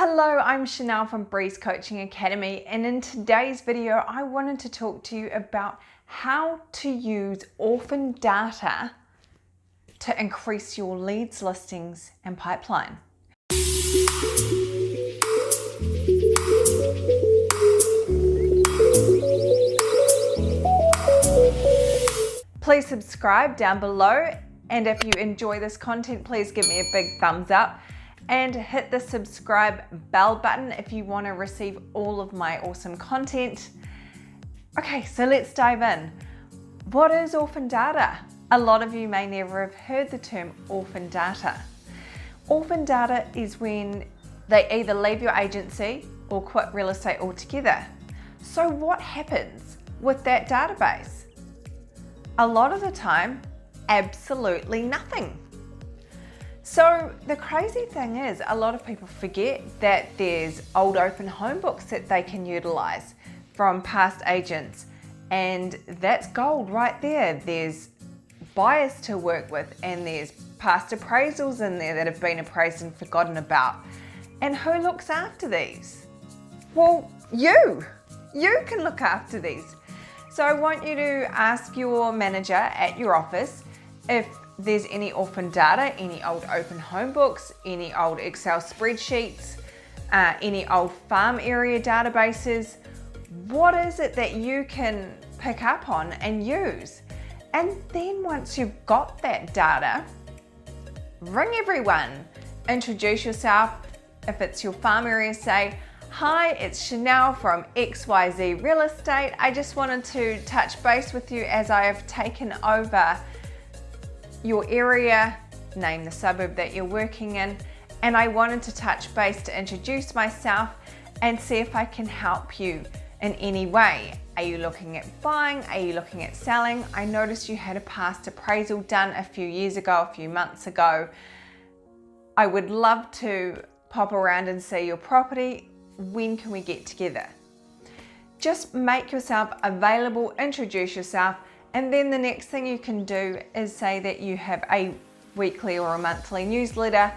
Hello, I'm Chanel from Breeze Coaching Academy, and in today's video I wanted to talk to you about how to use orphan data to increase your leads, listings and pipeline. Please subscribe down below, and if you enjoy this content, please give me a big thumbs up and hit the subscribe bell button if you want to receive all of my awesome content. Okay, so let's dive in. What is orphan data? A lot of you may never have heard the term orphan data. Orphan data is when they either leave your agency or quit real estate altogether. So what happens with that database? A lot of the time, absolutely nothing. So the crazy thing is, a lot of people forget that there's old open home books that they can utilize from past agents, and that's gold right there. There's buyers to work with, and there's past appraisals in there that have been appraised and forgotten about. And who looks after these? Well, you can look after these. So I want you to ask your manager at your office if there's any orphan data, any old open home books, any old Excel spreadsheets, any old farm area databases. What is it that you can pick up on and use? And then once you've got that data, ring everyone, introduce yourself. If it's your farm area, say, "Hi, it's Chanel from XYZ Real Estate. I just wanted to touch base with you as I have taken over your area," name the suburb that you're working in, "and I wanted to touch base to introduce myself and see if I can help you in any way. Are you looking at buying? Are you looking at selling? I noticed you had a past appraisal done a few years ago, a few months ago. I would love to pop around and see your property. When can we get together?" Just make yourself available, introduce yourself, and then the next thing you can do is say that you have a weekly or a monthly newsletter.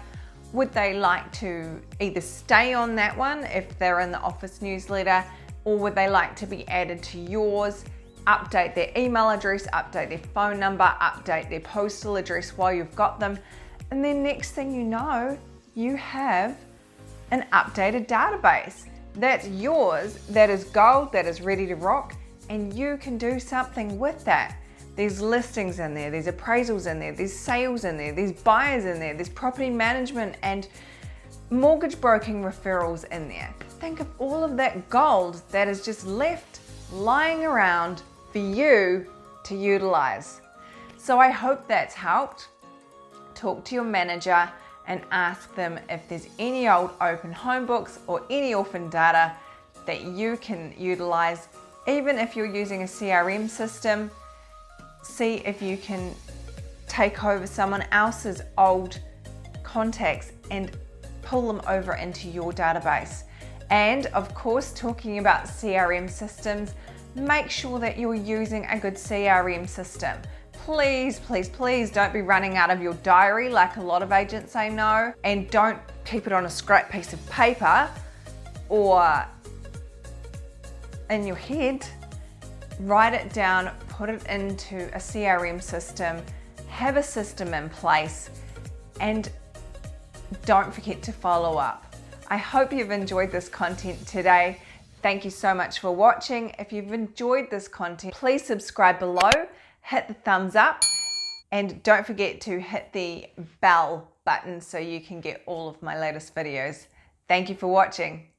Would they like to either stay on that one if they're in the office newsletter, or would they like to be added to yours? Update their email address, update their phone number, update their postal address while you've got them. And then next thing you know, you have an updated database. That's yours, that is gold, that is ready to rock, and you can do something with that. There's listings in there, there's appraisals in there, there's sales in there, there's buyers in there, there's property management and mortgage broking referrals in there. Think of all of that gold that is just left lying around for you to utilize. So I hope that's helped. Talk to your manager and ask them if there's any old open home books or any orphan data that you can utilize. Even if you're using a CRM system, see if you can take over someone else's old contacts and pull them over into your database. And of course, talking about CRM systems, make sure that you're using a good CRM system. Please, please, please don't be running out of your diary like a lot of agents I know, and don't keep it on a scrap piece of paper or in your head. Write it down, put it into a CRM system, have a system in place, and don't forget to follow up. I hope you've enjoyed this content today. Thank you so much for watching. If you've enjoyed this content, please subscribe below, hit the thumbs up, and don't forget to hit the bell button so you can get all of my latest videos. Thank you for watching.